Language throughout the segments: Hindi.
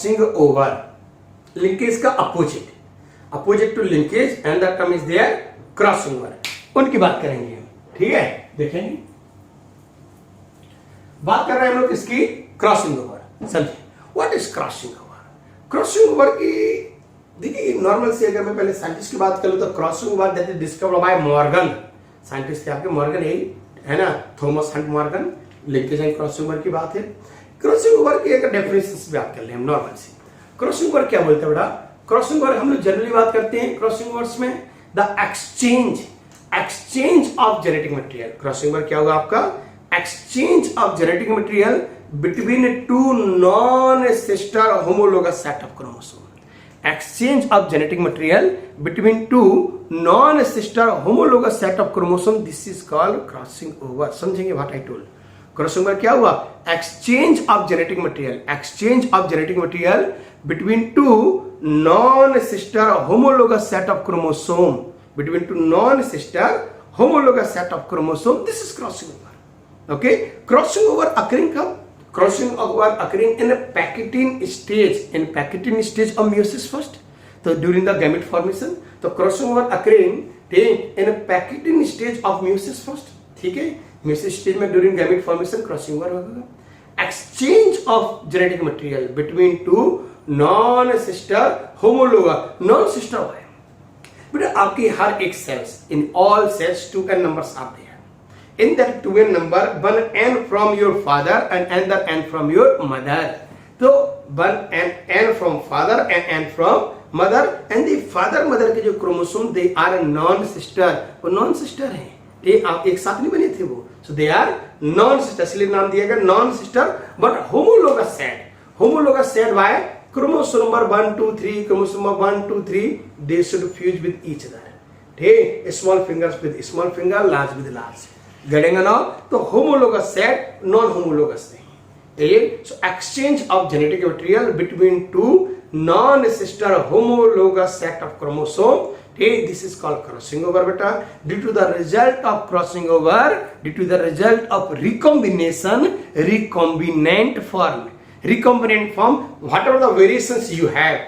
crossing over, linkage का opposite to linkage and the term is there crossing over, उनकी बात करेंगे हम. ठीक है, देखेंगे बात कर रहे हैं हम लोग इसकी क्रॉसिंग ओवर. समझे what is crossing over? Crossing over की देखिए नॉर्मल से अगर मैं पहले साइंटिस्ट की बात करूं तो crossing over that is discovered by Morgan. Scientist थे आपके मॉर्गन है ना, Thomas Hunt Morgan. Linkage and crossing over की बात है. क्रॉसिंग ओवर की एक डेफिनेशन बात कर ले हम नॉर्मल से. क्रॉसिंग ओवर क्या बोलते हैं बेटा? क्रॉसिंग ओवर हम लोग जनरली बात करते हैं क्रॉसिंग ओवर्स में the exchange of genetic material. Crossing over क्या होगा आपका? Exchange of genetic material between two non sister homologous set of chromosome. exchange of genetic material between two non-sister homologous set of chromosome. This is called crossing over. समझेंगे what I told. Crossing over क्या हुआ? Exchange of genetic material between two non-sister homologous set of chromosome. Between two non-sister homologous set of chromosome. This is crossing over. Okay, crossing over occurring कब? Crossing over occurring in a Pachytene stage of meiosis first. So during the gamete formation, so crossing over occurring in a Pachytene stage of meiosis first. ठीक है, meiosis stage में during gamete formation crossing over होगा. Exchange of genetic material between two non-sister homologous non-sister है. बेटा आपकी हर एक cells in all cells 2n numbers are there. In that 2n number, one n from your father and another n from your mother. So one n from father and n from mother, and the father mother के जो क्रोमोसोम they are non-sister. वो non-sister हैं. ये आप एक साथ नहीं बने थे वो. So they are non-sister. इसलिए नाम दिया गया non-sister, but homologous set. Homologous set by chromosome number 1, 2, 3. Chromosome number 1, 2, 3. They should fuse with each other. Okay, small fingers with small finger, large with large. Getting now? तो homologous set, non-homologous नहीं. So exchange of genetic material between two non-sister homologous set of chromosome. This is called crossing over beta. Due to the result of crossing over, due to the result of recombination, recombinant form, whatever the variations you have,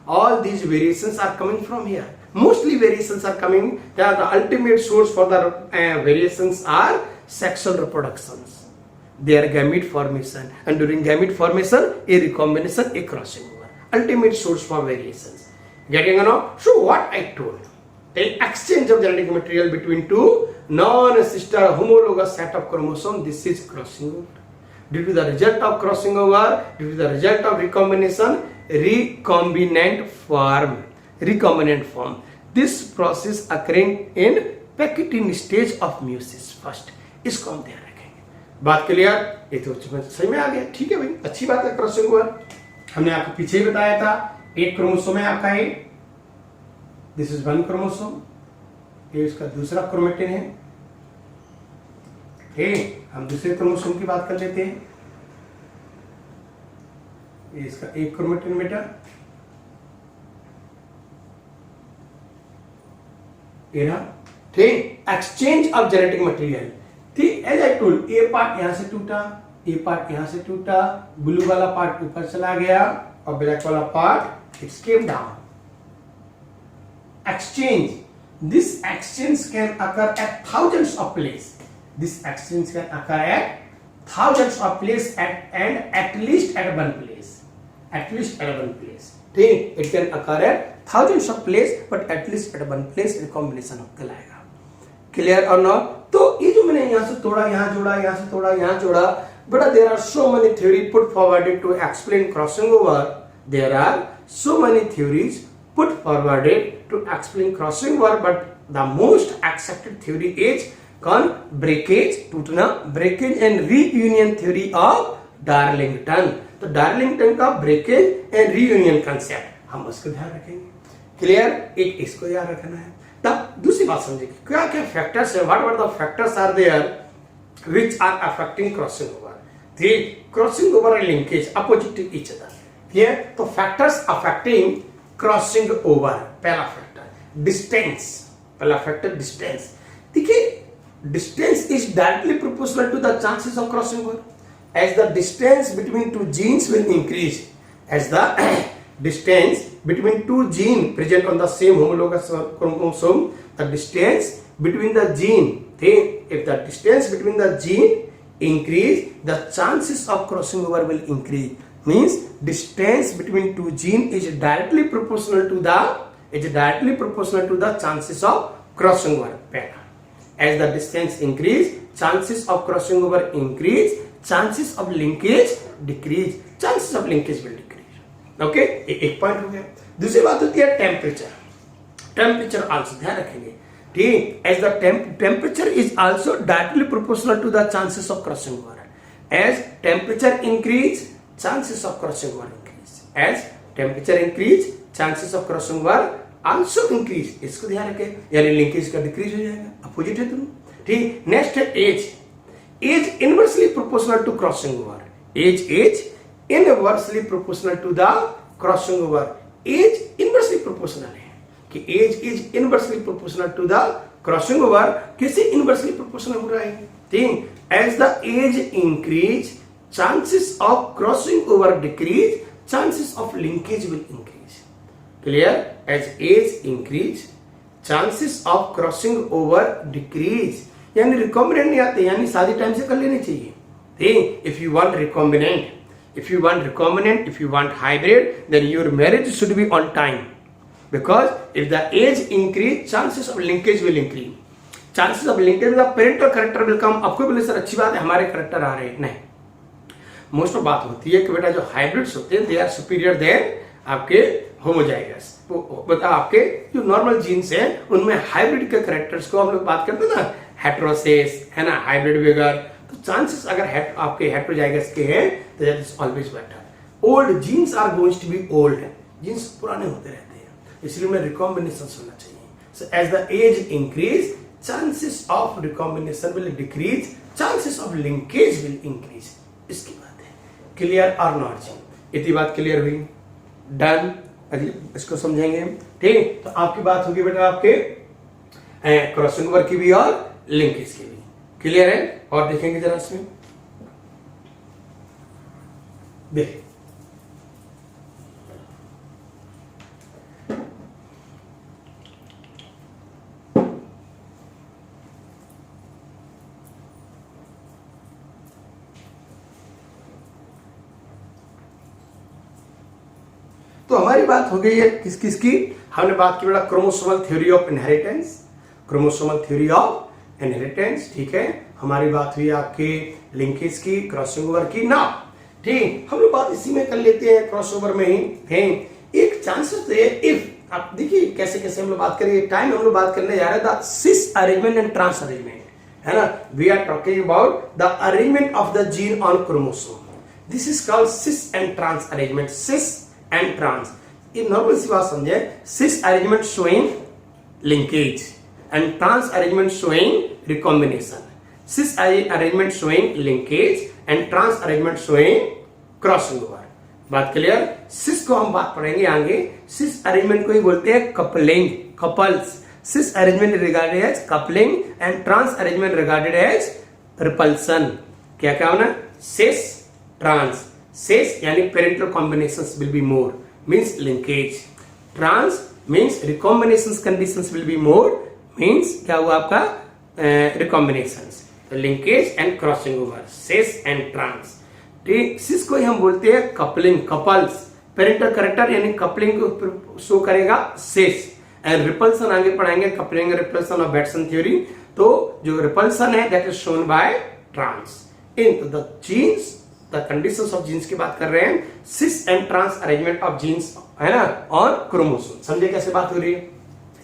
all these variations are coming from here. Mostly variations are coming. The ultimate source for the variations are sexual reproductions. They are gamete formation, and during gamete formation, a recombination, a crossing over. Ultimate source for variations. Getting now? So what I told, the exchange of genetic material between two non-sister homologous set of chromosome. This is crossing over. Due to the result of crossing over, due to the result of recombination, recombinant form. This process occurring in Pachytene stage of meiosis first. इसको हम ध्यान रखेंगे. बात क्लियर? ये तो सही में आ गया. ठीक है भाई, अच्छी बात है. क्रॉसिंग ओवर हमने आपको पीछे ही बताया था. एक क्रोमोसोम है आपका ये. This is one chromosome. ये इसका दूसरा क्रोमेटिन है. हम दूसरे क्रोमोसोम की बात कर लेते हैं. ये इसका एक क्रोमेटिन बेटा. ठीक, एक्सचेंज ऑफ जेनेटिक मटेरियल. ठीक, as I told, a part यहां से टूटा, ए पार्ट यहां से टूटा, ब्लू वाला पार्ट ऊपर चला गया और ब्लैक वाला part it's came down. Exchange, this exchange can occur at thousands of place. This exchange can occur at thousands of place at least at one place. ठीक, it can occur at thousands of place, but at least at one place recombination कहलाएगा. Clear or not? तो ये जो मैंने यहाँ से तोड़ा, यहाँ जोड़ा, यहाँ से तोड़ा, यहाँ जोड़ा, but there are so many theories put forwarded to explain crossing over. There are so many theories put forwarded to explain crossing over, but the most accepted theory is called breakage, टूटना, breakage and reunion theory of Darlington. तो डार्लिंगटन का ब्रेकेज एंड रीयूनियन कंसेप्ट हम उसको ध्यान रखेंगे. क्लियर? एक इसको याद रखना है. तब दूसरी बात समझिए, क्या क्या फैक्टर्स है, what are the factors are there which are affecting crossing over. ठीक, crossing over and linkage opposite to each other. ठीक है, तो फैक्टर्स अफेक्टिंग क्रॉसिंग ओवर. पहला फैक्टर डिस्टेंस. पहला फैक्टर डिस्टेंस. देखिए, distance is directly proportional to the chances of crossing over. As the distance between two genes will increase, as the distance between two genes present on the same homologous chromosome, the distance between the gene, if the distance between the gene increase, the chances of crossing over will increase. Means distance between two genes is directly proportional to the chances of crossing over. As the distance increase, chances of crossing over increase, chances of linkage decrease, chances of linkage will decrease. Okay, एक पॉइंट हो गया. दूसरी बात होती है टेम्परेचर आल्सो, ध्यान रखेंगे. ठीक, as the temperature is also directly proportional to the chances of crossing over. As temperature increase, chances of crossing over increase. As temperature increase, chances of crossing over also increase. इसको ध्यान रखें, यानी लिंकेज का डिक्रीज हो जाएगा. अपोजिट है दोनों. ठीक, नेक्स्ट है age. Age inversely proportional to crossing over. Age inversely proportional to the crossing over. Age inversely proportional है कि age is inversely proportional to the crossing over. कैसे इनवर्सली प्रोपोर्शनल हो रहा है? ठीक, as the age increase, chances of crossing over decrease, chances of linkage will increase. Clear? As age increase, chances of crossing over decrease. यानी रिकॉम्बिनेंट नहीं आते, यानी शादी टाइम से कर लेनी चाहिए. ठीक, if you want recombinant, if you want hybrid, then your marriage should be on time, because if the age increase, chances of linkage will increase. Chances of linkage with the parental character will come. आपको बोले सर अच्छी बात है हमारे करेक्टर आ रहे हैं, नहीं. मोस्ट ऑफ बात होती है कि बेटा जो हाइब्रिड्स होते हैं दे आर सुपीरियर देन आपके होमोजाइगस. बता आपके जो नॉर्मल जीन्स हैं उनमें हाइब्रिड के कैरेक्टर्स को हम लोग बात करते हैं ना, हेटेरोसेस है ना, हाइब्रिड विगर. तो चांसेस अगर आपके हेटेरोजाइगस के हैं तो that is always better. Old genes are going to be old. Genes पुराने होते रहते हैं, इसलिए उनमें रिकॉम्बिनेशन होना चाहिए. So as the age increase, chances of recombination will decrease, chances of linkage will increase. इसकी बात है. क्लियर और नॉट जी? इतनी बात क्लियर हुई? डन. इसको समझेंगे. ठीक, तो आपकी बात होगी बेटा आपके क्रॉसिंग ओवर की भी और लिंकेज की भी. क्लियर है? और देखेंगे जरा इसमें. देख, तो हमारी बात हो गई है किस किस की. हमने बात की बेटा chromosomal theory of inheritance. Chromosomal theory of inheritance. ठीक है, हमारी बात हुई आपके लिंकेज की, क्रॉसिंग ओवर की ना. ठीक, हम लोग बात इसी में कर लेते हैं, क्रॉसओवर में ही है. एक चांसेस है इफ, आप देखिए कैसे कैसे हम लोग बात करेंगे. टाइम हम लोग बात करने जा रहे हैं the cis arrangement and trans arrangement, है ना. We are talking about the arrangement of the gene on chromosome. This is called cis and trans arrangement. Cis and trans, ये नॉर्मल सी बात समझे. Cis arrangement showing linkage and trans arrangement showing recombination. Cis arrangement showing linkage and trans arrangement showing crossing over. बात क्लियर? सिस को हम बात पढ़ेंगे आगे. सिस अरेंजमेंट को ही बोलते हैं coupling, couples. Cis arrangement regarded as coupling and trans arrangement regarded as repulsion. क्या क्या होना? Cis trans. Cis यानी parental combinations will be more, means linkage. Trans means recombinations conditions will be more, means क्या हुआ आपका recombinations. तो linkage and crossing over, cis and trans. ठीक, cis को ही हम बोलते हैं coupling, couples. Parental character यानी coupling को शो करेगा cis. And repulsion आगे पढ़ाएंगे, coupling and repulsion of Batson theory. तो जो repulsion है that is shown by trans. In the genes, the conditions of genes की बात कर रहे हैं. Cis and trans arrangement of genes, है ना, और क्रोमोसोम. समझे कैसे बात हो रही है?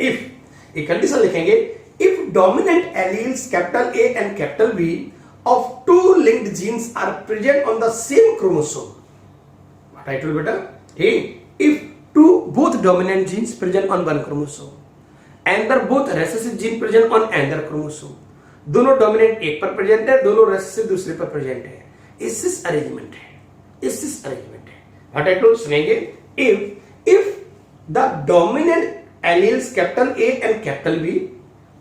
इफ एक कंडीशन लिखेंगे, if dominant alleles capital A and capital B of two linked genes are present on the same chromosome. What I told बेटा? If two both dominant genes present on one chromosome and both recessive gene present on another chromosome. दोनों डोमिनेंट एक पर प्रेजेंट है, दोनों रेसेसिव दूसरे पर प्रेजेंट है. सिस अरेंजमेंट है, सिस अरेंजमेंट है. व्हाट आई टोल्ड सुनेंगे. If the dominant alleles capital A and capital B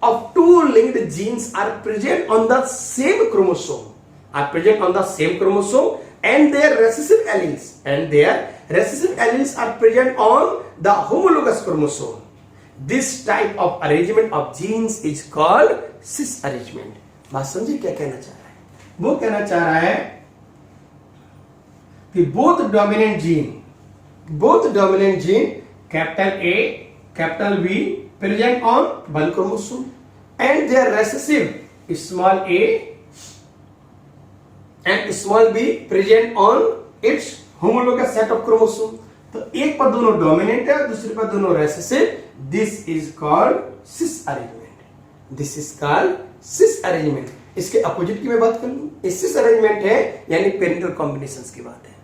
of two linked genes are present on the same chromosome, and their recessive alleles are present on the homologous chromosome. This type of arrangement of genes is called cis arrangement. बात समझिए क्या कहना चाह रहा है? वो कहना चाह रहा है कि both dominant gene capital A, capital B present on one chromosome and their recessive small a and small b present on its homologous set of chromosome. तो एक पर दोनों डोमिनेंट है, दूसरे पर दोनों recessive. This is called cis arrangement. इसके अपोजिट की मैं बात कर लूं, सिस अरेंजमेंट है यानी पेरेंटल कॉम्बिनेशंस की बात है.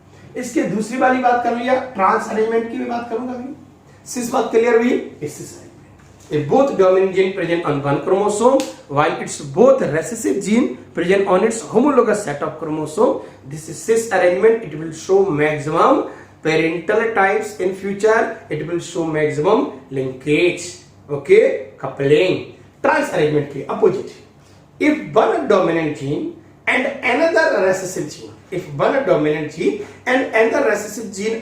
इसके दूसरी वाली बात कर लिया, ट्रांस अरेंजमेंट की मैं बात करूंगा अभी. सिस बात क्लियर हुई. सिस arrangement, if both dominant gene present on one chromosome while it's both recessive gene present on its homologous set of chromosome, this is cis arrangement. It will show maximum parental types in future. It will show maximum linkage, okay, coupling. Trans arrangement के opposite, if one dominant gene and another recessive gene,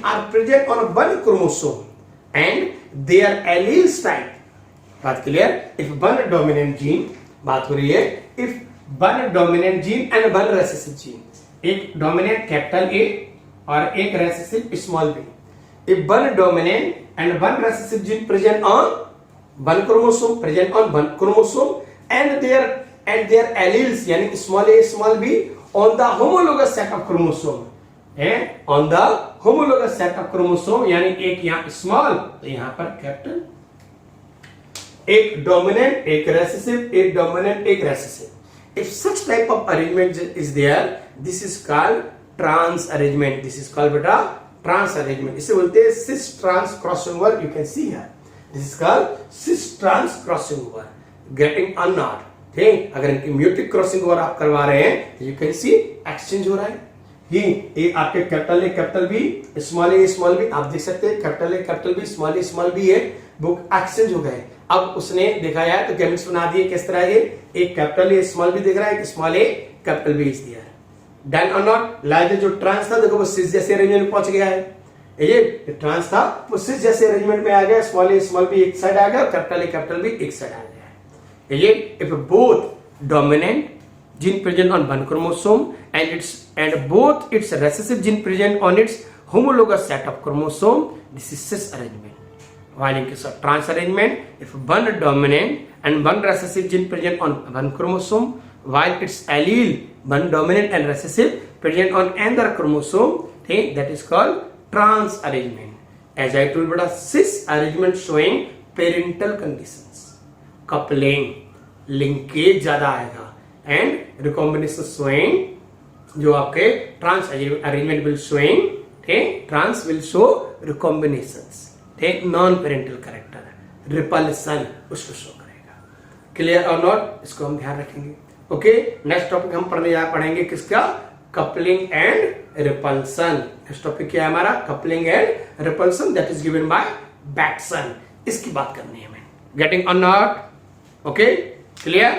are present on one chromosome and their alleles type. बात clear. If one dominant gene, बात हो रही है if one dominant gene and one recessive gene, एक डोमिनेंट कैपिटल ए और एक recessive small B. If one dominant and one recessive gene present on one chromosome and their alleles यानी small A small B on the homologous set of chromosome, on the homologous set of chromosome यानी एक यहाँ स्मॉल तो यहाँ पर कैपिटल, एक डोमिनेंट एक रेसेसिव, एक डोमिनेंट एक recessive. If such type of arrangement is there, this is called trans arrangement. बेटा ट्रांस अरेंजमेंट. इसे बोलते हैं cis trans crossing over. You can see here this is called cis trans crossing over, getting unknot. ठीक, अगर इनकी म्यूटिक क्रॉसिंग ओवर आप करवा रहे हैं तो यू कैन सी एक्सचेंज हो रहा है. ये आपके capital A capital B small A small b आप देख सकते हैं, capital A capital B small b है, वो एक्सचेंज हो गए. अब उसने दिखाया है तो गैमेट्स बना दिए किस तरह के, एक कैपिटल ए स्मॉल बी दिख रहा है, एक small a capital B is there. Done और नॉट. लाइक जो ट्रांस था देखो वो सिस जैसे अरेंजमेंट में पहुंच गया है. ये ट्रांस था वो सिस जैसे अरेंजमेंट में आ गया, स्मॉल ए स्मॉल बी एक साइड आ गया, कैपिटल बी एक साइड आ गया. ये if both dominant gene present on one chromosome and both its recessive gene present on its homologous set of chromosome, this is cis arrangement. While in case of trans arrangement, if one dominant and one recessive gene present on one chromosome while its allele one dominant and recessive present on another chromosome, okay, that is called trans arrangement. As I told you, cis arrangement showing parental conditions, coupling, linkage ज्यादा आएगा, and recombination showing जो आपके trans arrangement will showing, okay, trans will show recombinations, okay, non parental character, repulsion उसको शो करेगा. क्लियर और नॉट, इसको हम ध्यान रखेंगे. ओके, नेक्स्ट टॉपिक हम पढ़ेंगे किसका, coupling and repulsion. Next topic क्या है हमारा, coupling and repulsion, that is given by Bateson. इसकी बात करनी है हमें. गेटिंग और नॉट. Okay, clear.